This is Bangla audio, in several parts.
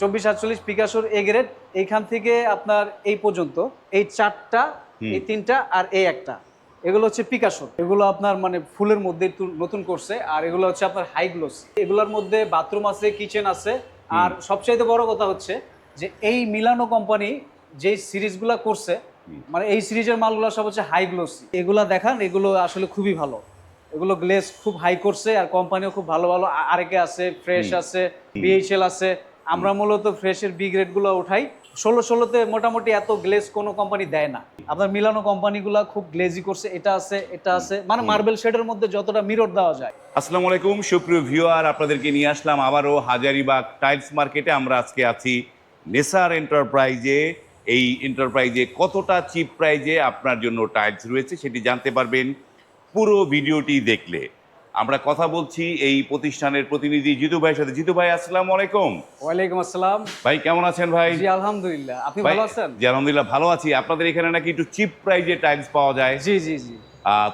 24-48 পিকাসোর এ গ্রেড। এইখান থেকে আপনার এই পর্যন্ত এই 4টা, এই 3টা আর এই একটা, এগুলো হচ্ছে পিকাসোর। এগুলো আপনার মানে ফুলের মধ্যে একটু নতুন করছে, আর এগুলো হচ্ছে আপনার হাই গ্লোস। এগুলোর মধ্যে বাথরুম আছে, কিচেন আছে, আর সবচাইতে বড় কথা হচ্ছে যে এই মিলানো কোম্পানি যে সিরিজগুলো করছে, মানে এই সিরিজের মালগুলো সব হচ্ছে হাই গ্লোস। এগুলা দেখান, এগুলো আসলে খুবই ভালো। এগুলো গ্লেজ খুব হাই করছে, আর কোম্পানিও খুব ভালো ভালো আরেকে আছে, ফ্রেশ আছে, বিএইচএল আছে। আমরা মূলত ফ্রেশের বি গ্রেডগুলো উঠাই। 16-16তে মোটামুটি এত গ্লেজ কোনো কোম্পানি দেয় না। আপনার মিলানো কোম্পানিগুলো খুব গ্লেজি করছে, এটা আছে, এটা আছে, মানে মার্বেল শেডের মধ্যে যতটা মিরর দেওয়া যায়। আসসালামু আলাইকুম সুপ্রিয় ভিউয়ার, আপনাদেরকে নিয়ে আসলাম আবারও হাজারীবাগ টাইলস মার্কেটে। আমরা আজকে আছি নেসার এন্টারপ্রাইজে। এই এন্টারপ্রাইজে কতটা চিপ প্রাইজে আপনার জন্য টাইলস রয়েছে সেটি জানতে পারবেন পুরো ভিডিওটি দেখলে। আমরা কথা বলছি এই প্রতিষ্ঠানের প্রতিনিধি জিতু ভাইয়ের সাথে। জিতু ভাই, আসসালামু আলাইকুম। ওয়ালাইকুম আসসালাম। ভাই কেমন আছেন ভাই? জি আলহামদুলিল্লাহ, আপনি ভাই, ভালো আছেন? জি আলহামদুলিল্লাহ ভালো আছি। আপনাদের এখানে নাকি একটু চিপ প্রাইজে টাইলস পাওয়া যায়? জি জি জি।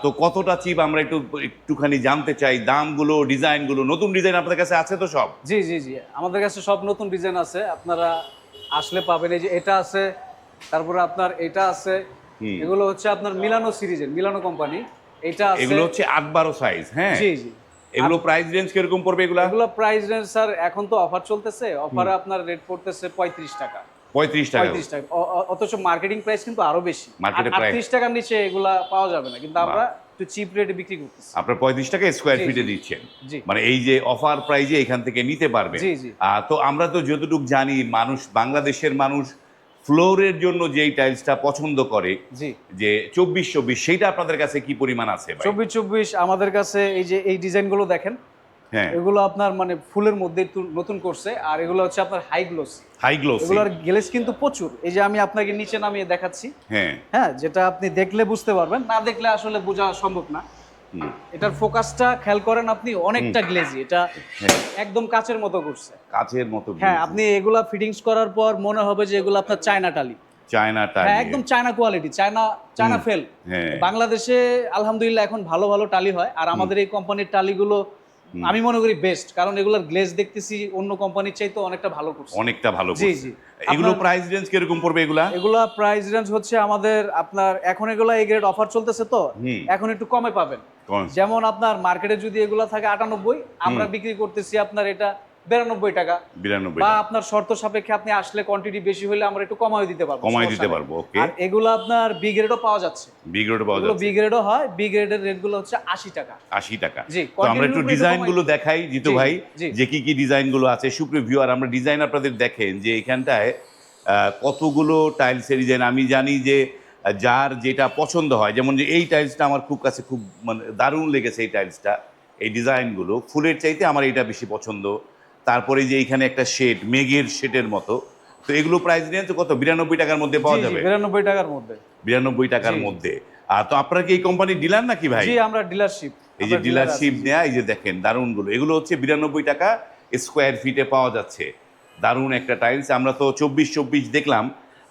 তো কতটা চিপ আমরা একটুখানি জানতে চাই। দামগুলো, ডিজাইনগুলো, নতুন ডিজাইন আপনাদের কাছে আছে তো সব? জি জি জি, আমাদের কাছে সব নতুন ডিজাইন আছে, আপনারা আসলে পাবেন। এই যে এটা আছে, তারপরে আপনার এটা আছে। এগুলো হচ্ছে আপনার মিলানো সিরিজের, মিলানো কোম্পানি। এটা আছে, এগুলো হচ্ছে 8-12 সাইজ। হ্যাঁ, জি জি। এগুলো প্রাইস রেঞ্জ কিরকম পড়বে এগুলা? এগুলো প্রাইস রেঞ্জ স্যার, এখন তো অফার চলতেছে, অফারে আপনার রেট পড়তেছে 35 টাকা। 35 টাকা? 35 টাকা, অথচ মার্কেটিং প্রাইস কিন্তু আরো বেশি। মার্কেটে প্রাইস 38 টাকার নিচে এগুলা পাওয়া যাবে না, কিন্তু আমরা একটু চিপ রেটে বিক্রি করতেছি। আপনার 35 টাকা স্কোয়ার জি, ফিটে জি। দিচ্ছেন, জি। মানে এই যে অফার প্রাইজে এখান থেকে নিতে পারবে। জি, জি। তো আমরা তো যতটুকু জানি, মানুষ, বাংলাদেশের মানুষ ফ্লোরের জন্য যেই টাইলসটা পছন্দ করে, জি। যে 24-24, সেইটা আপনাদের কাছে কি পরিমাণ আছে ভাই? 24-24 আমাদের কাছে এই যে এই ডিজাইনগুলো দেখেন, হ্যাঁ, এগুলো আপনার মানে ফুলের মধ্যে একটু নতুন করছে, আর এগুলো হচ্ছে আপনার হাই গ্লোস। High gloss. এগুলোর গ্লেজ কিন্তু প্রচুর। এই যে আমি আপনাকে নিচে নামিয়ে দেখাচ্ছি, হ্যাঁ, হ্যাঁ, যেটা আপনি দেখলে বুঝতে পারবেন, না দেখলে আসলে বোঝা সম্ভব না। এটার ফোকাসটা খেয়াল করেন আপনি, অনেকটা গ্লেজি। এটা একদম কাচের মতো করছে, কাচের মতো। হ্যাঁ। আপনি এগুলা ফিটিংস করার পর মনে হবে যে এগুলো আপনার চায়না টালি। চায়না টালি। হ্যাঁ, একদম চায়না কোয়ালিটি, চায়না ফেল। হ্যাঁ। বাংলাদেশে আলহামদুলিল্লাহ এখন ভালো ভালো টালি হয়, আর আমাদের এই কোম্পানির টালিগুলো আমি মনে করি বেস্ট, কারণ এগুলোর গ্লেজ দেখতেছি অন্য কোম্পানির চাইতে অনেকটা ভালো করছে। অনেকটা ভালো জি করছে। জি। এগুলো প্রাইস রেঞ্জ কিরকম পড়বে এগুলা? এগুলা প্রাইস রেঞ্জ হচ্ছে আমাদের আপনার, এখন এগুলা এই গ্রেড অফার চলতেছে তো এখন একটু কমে পাবেন। যেমন আপনার মার্কেটে যদি এগুলা থাকে 98, আমরা বিক্রি করতেছি আপনার এটা 92 টাকা। 92 বা টাকা। আপনার শর্ত সাপেক্ষে আপনি আসলে কোয়ান্টিটি বেশি হলে আমরা একটু কমায় দিতে পারবো, কমায় সমস্যা দিতে নেই। পারবো, ওকে। আর এগুলো আপনার বি গ্রেডও পাওয়া যাচ্ছে। বি গ্রেড পাওয়া এগুলো যাচ্ছে। বি গ্রেডও হয়, বি গ্রেডের রেটগুলো হচ্ছে 80 টাকা। 80 টাকা। জি, তো আমরা একটু ডিজাইনগুলো দেখাই জিতু জি, ভাই, জি। যে কি কি ডিজাইনগুলো আছে। সুপ্রিয় ভিউয়ার, আমরা ডিজাইন আপনাদের দেখেন যে এখানটায় কতগুলো টাইলসের ডিজাইন। আমি জানি যে যার যেটা পছন্দ হয়, যেমন যে এই টাইলসটা আমার খুব কাছে খুব মানে দারুণ লেগেছে। এই টাইলসটা, এই ডিজাইনগুলো ফুলের চাইতে আমার এটা বেশি পছন্দ। তারপরে যে এখানে একটা শেড, মেঘের শেডের মতো। তো এগুলো প্রাইস রেঞ্জ কত? 92 টাকার মধ্যে পাওয়া যাবে? 92 টাকার মধ্যে। 92 টাকার মধ্যে। তো আপনারা কি এই কোম্পানির ডিলার নাকি ভাই? জি, আমরা ডিলারশিপ। এই যে ডিলারশিপ নেয়া, এই যে দেখেন দারুণগুলো, এগুলো হচ্ছে 92 টাকা স্কোয়ার ফিটে পাওয়া যাচ্ছে। দারুণ একটা টাইলস। আমরা তো 24-24 দেখলাম,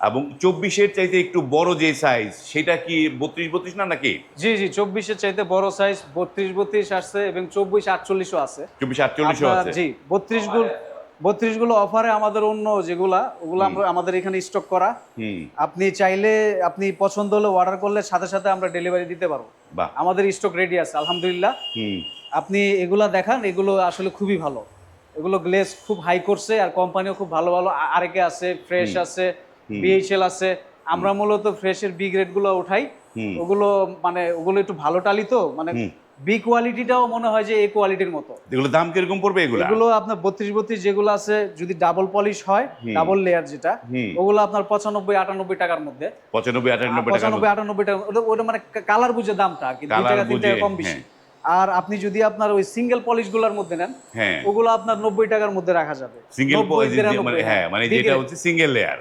এবং 24-এর চাইতে একটু বড় যে সাইজ, সেটা কি 32-32 না নাকি? জি জি, 24-এর চাইতে বড় সাইজ 32-32 আসছে, এবং 24-48ও আছে। 24-48ও আছে। জি, 32 গুলো অফারে আমাদের অন্য যেগুলা, ওগুলো আমরা আমাদের এখানে স্টক করা। আপনি চাইলে, আপনি পছন্দ হলে অর্ডার করলে সাথে সাথে আমরা ডেলিভারি দিতে পারবো। বাহ। আমাদের স্টক রেডি আছে আলহামদুলিল্লাহ। আপনি এগুলা দেখান, এগুলো আসলে খুবই ভালো। এগুলো গ্লেজ খুব হাই করছে, আর কোম্পানিও খুব ভালো ভালো আরেকে আছে, ফ্রেশ আছে, বিএইচএল আছে। আমরা মূলত ফ্রেশের বি গ্রেড গুলো উঠাই। ওগুলো মানে ওগুলো একটু ভালো টালি, তো মানে বি কোয়ালিটিটাও মনে হয় যে এই কোয়ালিটির মতো। এগুলো দাম কিরকম পড়বে এগুলো? এগুলো আপনার 32-32 যেগুলো আছে, যদি ডাবল পলিশ হয়, ডাবল লেয়ার যেটা, ওগুলো আপনার 95-98 টাকার মধ্যে। 95-98 টাকা। ওটা মানে কালার বুঝে দামটা আর কি, 2 টাকা 3 টাকা কম বেশি। আর আপনি যদি আপনার ওই সিঙ্গেল পলিশ গুলার মধ্যে নেন, ওগুলো আপনার 90 টাকার মধ্যে রাখা যাবে। সিঙ্গেল পলিশ, হ্যাঁ, মানে যেটা হচ্ছে সিঙ্গেল লেয়ার।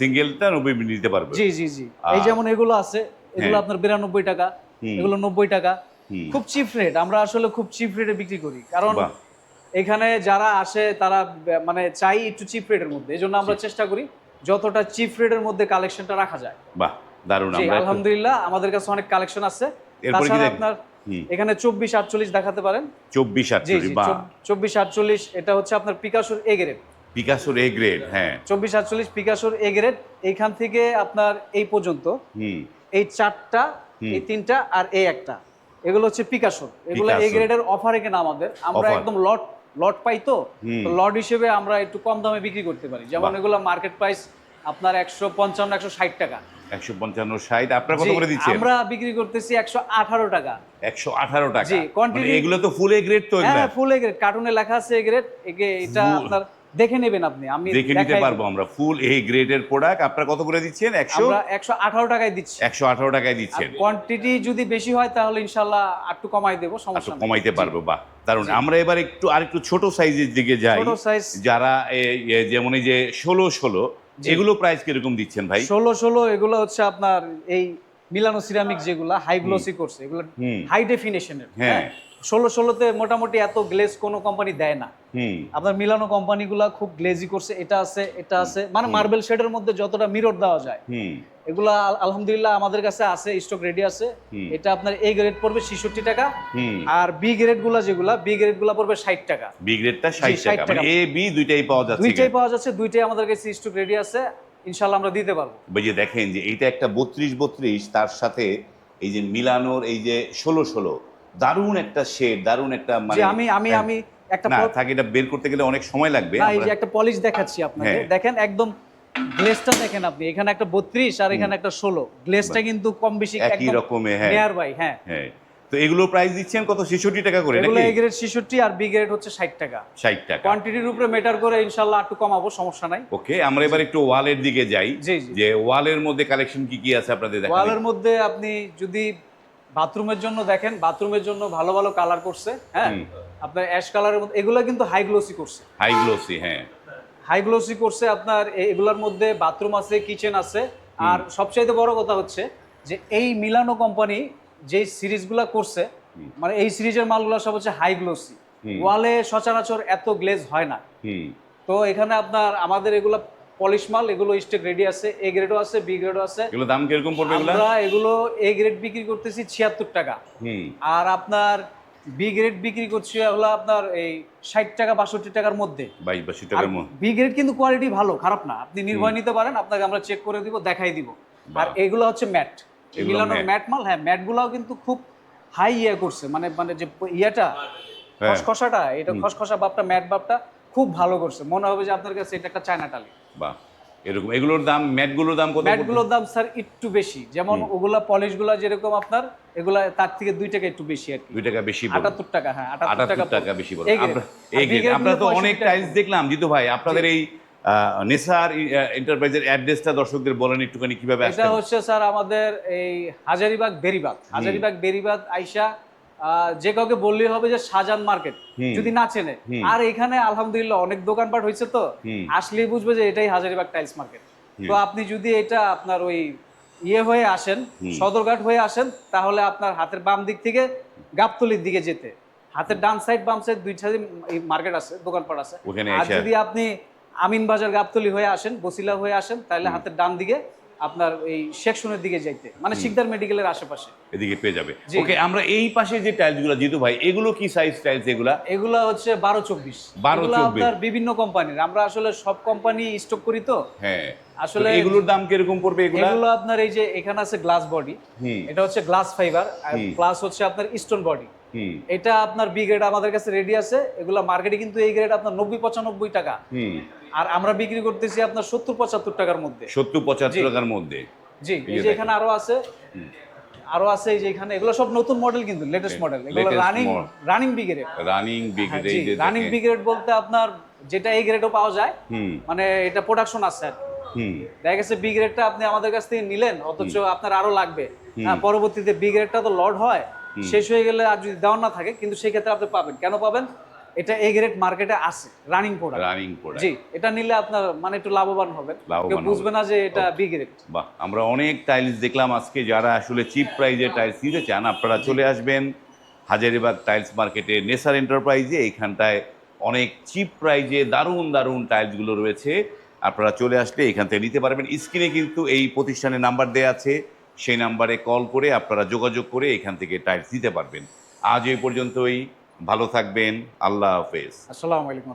সিঙ্গেলটা 90 নিতে পারবে। জি জি জি। এই যেমন এগুলো আছে, এগুলো আপনার 92 টাকা, এগুলো 90 টাকা। খুব চিপ রেট, আমরা আসলে খুব চিপ রেটে বিক্রি করি, কারণ এখানে যারা আসে তারা মানে চাই একটু চিপ রেটের মধ্যে। এই জন্য আমরা চেষ্টা করি যতটা চিপ রেটের মধ্যে কালেকশনটা রাখা যায়। বাহ, দারুণ। আমরা আলহামদুলিল্লাহ আমাদের কাছে অনেক কালেকশন আছে। তাছাড়া আপনার এখানে 24-48 দেখাতে পারেন। 24-48, বাহ। 24-48 এটা হচ্ছে আপনার পিকাসোর এ গ্রেড। পিকাসোর এ গ্রেড, হ্যাঁ। 2448 পিকাসোর এ গ্রেড, এইখান থেকে আপনার এই পর্যন্ত হুম। এই চারটা, এই তিনটা আর এই একটা, এগুলো হচ্ছে পিকাসোর। এগুলো এ পিকাসো। গ্রেডের অফারে কেনা আমাদের, আমরা Offer। একদম লট লট পাই তো, লট হিসেবে আমরা একটু কম দামে বিক্রি করতে পারি। যেমন বাহ। এগুলো মার্কেট প্রাইস আপনার 155 160 টাকা, 155 60, আপনারা কত জি, করে দিচ্ছেন? আমরা বিক্রি করতেছি 118 টাকা। 118 টাকা। জি, মানে quantity- এগুলো তো ফুল এ গ্রেড তো এগুলা? হ্যাঁ, ফুল এ গ্রেড, কার্টুনে লেখা আছে এ গ্রেড। এটা Full- আপনার দেখে নেবেন, আপনি আমি দেখে নিতে দেখাই পারবো দেব। আমরা। ফুল এ গ্রেডের প্রোডাক্ট আপনারা কত করে দিচ্ছেন? 100? আমরা 118 টাকায় দিচ্ছি। 118 টাকায় আর দিচ্ছেন। কোয়ান্টিটি যদি বেশি হয় তাহলে ইনশাআল্লাহ একটু কমাই দেবো, একটু সমস্যা নেই। কমাইতে পারবো, বাহ দারুণ। জি। আমরা এবার আরেকটু ছোট সাইজের দিকে যাই। ছোট সাইজ, যারা যেমন এই যে 16 জি। এগুলো প্রাইস কিরকম দিচ্ছেন ভাই? 16 এগুলো হচ্ছে আপনার এই মিলানো সিরামিক, যেগুলা হাই গ্লোসি করছে, এগুলো হুম। হাই ডেফিনেশনের। হ্যাঁ। 16তে মোটামুটি এত গ্লেজ কোনো কোম্পানি দেয় না। হুম। আপনার মিলানো কোম্পানিগুলা খুব গ্লেজি করছে, এটা আছে এটা আছে, মানে মার্বেল শেডের মধ্যে যতটা মিরর দেওয়া যায় হুম। এগুলা আলহামদুলিল্লাহ আমাদের কাছে আছে, স্টক রেডি আছে। এটা আপনার এ গ্রেড পড়বে 66 টাকা, হুম। আর বি গ্রেড গুলা যেগুলা বি গ্রেড গুলা পড়বে 60 টাকা। বি গ্রেডটা 60 60 টাকা। মানে টাকা। এ বি দুইটাই পাওয়া যাচ্ছে। দুইটাই পাওয়া যাচ্ছে, দুইটাই আমাদের কাছে স্টক রেডি আছে, ইনশাআল্লাহ আমরা দিতে পারবো। এই যে দেখেন যে এইটা একটা 32 তার সাথে এই যে মিলানোর এই যে 16 দারুণ একটা শেড, দারুণ একটা যে মানে আমি একটা না থাকে, এটা বের করতে গেলে অনেক সময় লাগবে। না, এই আমরা- যে একটা পলিশ দেখাচ্ছি আপনাকে, হ্যাঁ। দেখেন একদম গ্লেজটা দেখেন আপনি, এখানে একটা 32 আর এখানে একটা 16, গ্লেজটা কিন্তু কম বেশি একই রকমের, হ্যাঁ। নিয়ার বাই, হ্যাঁ। হ্যাঁ। তো এগুলো প্রাইস দিচ্ছেন কত? 66 টাকা করে এগুলো নাকি? এ গ্রেড 66 আর বি গ্রেড হচ্ছে 60 টাকা। 60 টাকা। কোয়ান্টিটির উপরে মেটার করে ইনশাআল্লাহ একটু কমাবো, সমস্যা নাই। ওকে, আমরা এবার একটু ওয়ালের দিকে যাই। জি, জি। যে ওয়ালের মধ্যে কালেকশন কি কি আছে আপনাদের দেখাবেন? ওয়ালের মধ্যে আপনি যদি বাথরুমের জন্য দেখেন, বাথরুমের জন্য ভালো ভালো কালার করছে, হ্যাঁ। আপনার অ্যাশ কালারের মধ্যে এগুলো কিন্তু হাই গ্লোসি করছে, হাই গ্লোসি, হ্যাঁ। হাই গ্লোসি করছে আপনার। এগুলোর মধ্যে বাথরুম আছে, কিচেন আছে, আর সবচাইতে বড় কথা হচ্ছে যে এই মিলানো কোম্পানি যে সিরিজগুলো করছে, মানে এই সিরিজের মালগুলো সব হচ্ছে হাই গ্লোসি। ওয়ালে সচরাচর এত গ্লেজ হয় না। হুম। তো এখানে আপনার আমাদের এগুলো পলিশ মাল, এগুলো স্টেক রেডি আছে, এ গ্রেডও আছে, বি গ্রেডও আছে। এগুলো দাম কিরকম পড়বে এগুলো? আমরা এগুলো এ গ্রেড বিক্রি করতেছি 76 টাকা, হুম। আর আপনার বি গ্রেড বিক্রি করছি হলো আপনার এই 60 টাকা 62 টাকার মধ্যে। 22 টাকার মধ্যে। বি গ্রেড কিন্তু কোয়ালিটি ভালো, খারাপ না, আপনি নির্ভয় নিতে পারেন, আপনাকে আমরা চেক করে দিব, দেখাই দিব। আর এগুলো হচ্ছে ম্যাট, এগুলো মিলানোর matte। ম্যাট মাল, হ্যাঁ। ম্যাট গুলাও কিন্তু খুব হাই ইয়ে করছে, মানে মানে যে ইয়েটা হ্যাঁ। খসখসাটা, এটা খসখসা ভাবটা, ম্যাট ভাবটা খুব ভালো করছে, মনে হবে যে আপনার কাছে এটা একটা চায়না টালি। বাহ, এরকম এগুলোর দাম, ম্যাটগুলোর দাম কত? ম্যাটগুলোর দাম স্যার একটু বেশি, যেমন ওগুলা পলিশগুলা যেরকম আপনার, এগুলা তার থেকে 2 টাকা একটু বেশি আর কি। 2 টাকা বেশি পড়বে। 78 টাকা, হ্যাঁ 78 78 টাকা টাকা বেশি পড়বে। এই grade। আমরা আর এই B গ্রেড grade আপনারা তো গুলো অনেক 65 টাইলস টাকা। দেখলাম জিতু ভাই। আপনাদের এই নেসার এন্টারপ্রাইজের অ্যাড্রেসটা দর্শকদের বলেন একটুখানি, কিভাবে এটা আসবেন? হচ্ছে স্যার আমাদের এই হাজারিবাগ বেরিবাগ, হাজারিবাগ বেরিবাগ আইসা যে কাউকে বললেই হবে যে শাহজাহান মার্কেট, যদি না চেনে। আর এখানে আলহামদুলিল্লাহ অনেক দোকানপাট হয়েছে, তো আসলেই বুঝবে যে এটাই হাজারিবাগ টাইলস মার্কেট। তো আপনি যদি এটা আপনার ওই ইয়ে হয়ে আসেন, সদরঘাট হয়ে আসেন, তাহলে আপনার হাতের বাম দিক থেকে গাবতলির দিকে যেতে, হাতের ডান সাইড বাম সাইড দুই সাইডে এই মার্কেট আছে, দোকানপাট আছে। ওখানে আর এসে- যদি আপনি আমিন বাজার গাবতলি হয়ে আসেন, বসিলা হয়ে আসেন, তাহলে হাতের ডান দিকে আপনার এই সেকশনের দিকে যাইতে, মানে শিকদার মেডিকেলের আশেপাশে এদিকে পেয়ে যাবে। জি। ওকে, আমরা এই পাশে যে টাইলসগুলো জিতু ভাই, এগুলো কি সাইজ টাইলস এগুলা? এগুলা হচ্ছে 12-24। 12-24 আপনার বিভিন্ন কোম্পানির, আমরা আসলে সব কোম্পানি স্টক করি তো। হ্যাঁ। আসলে তো এগুলোর দাম কিরকম পড়বে এগুলা? এগুলো আপনার এই যে এখানে আছে গ্লাস বডি, এটা হচ্ছে গ্লাস ফাইবার, আর প্লাস হচ্ছে আপনার স্টোন বডি। এটা আপনার বি গ্রেড আমাদের কাছে রেডি আছে। এগুলো মার্কেটে কিন্তু এই গ্রেড আপনার 90-95 টাকা, আর আমরা বিক্রি করতেছি আপনার 70-75 টাকার মধ্যে। 70-75 টাকার মধ্যে। জি, এই যে এখানে আরো আছে, আরো আছে এই যে এখানে, এগুলো সব নতুন মডেল, কিন্তু লেটেস্ট মডেল, এগুলো Latest running model। Running B grade. Running big হ্যাঁ, এই যে রানিং দেখেন। বি গ্রেড বলতে আপনার যেটা এই গ্রেডও পাওয়া যায়, মানে এটা প্রোডাকশন আছে আর কি। দেখা গেছে বি গ্রেডটা আপনি আমাদের কাছ থেকে নিলেন, অথচ আপনার আরো লাগবে, পরবর্তীতে বি গ্রেডটা তো লড হয়, শেষ হয়ে গেলে আর যদি দেওয়া না থাকে, কিন্তু সেই ক্ষেত্রে আপনি পাবেন। কেন পাবেন? এটা এ গ্রেড মার্কেটে আছে, রানিং প্রোডাক্ট। Running product. জি, এটা নিলে আপনার মানে একটু লাভবান হবেন, লাভবান কেউ বুঝবে না যে এটা বি গ্রেড। বাহ, আমরা অনেক টাইলস দেখলাম আজকে। যারা আসলে চিপ প্রাইজে টাইলস নিতে চান, আপনারা চলে আসবেন হাজারিবাগ টাইলস মার্কেটে নেসার এন্টারপ্রাইজে। এইখানটায় অনেক চিপ প্রাইজে দারুণ দারুণ টাইলসগুলো রয়েছে। আপনারা চলে আসলে এখান থেকে নিতে পারবেন। স্ক্রিনে কিন্তু এই প্রতিষ্ঠানের নাম্বার দেওয়া আছে, সেই নাম্বারে কল করে আপনারা যোগাযোগ করে এখান থেকে টাইলস নিতে পারবেন। আজ এই পর্যন্তই, ভালো থাকবেন, আল্লাহ হাফেজ। আসসালামু আলাইকুম।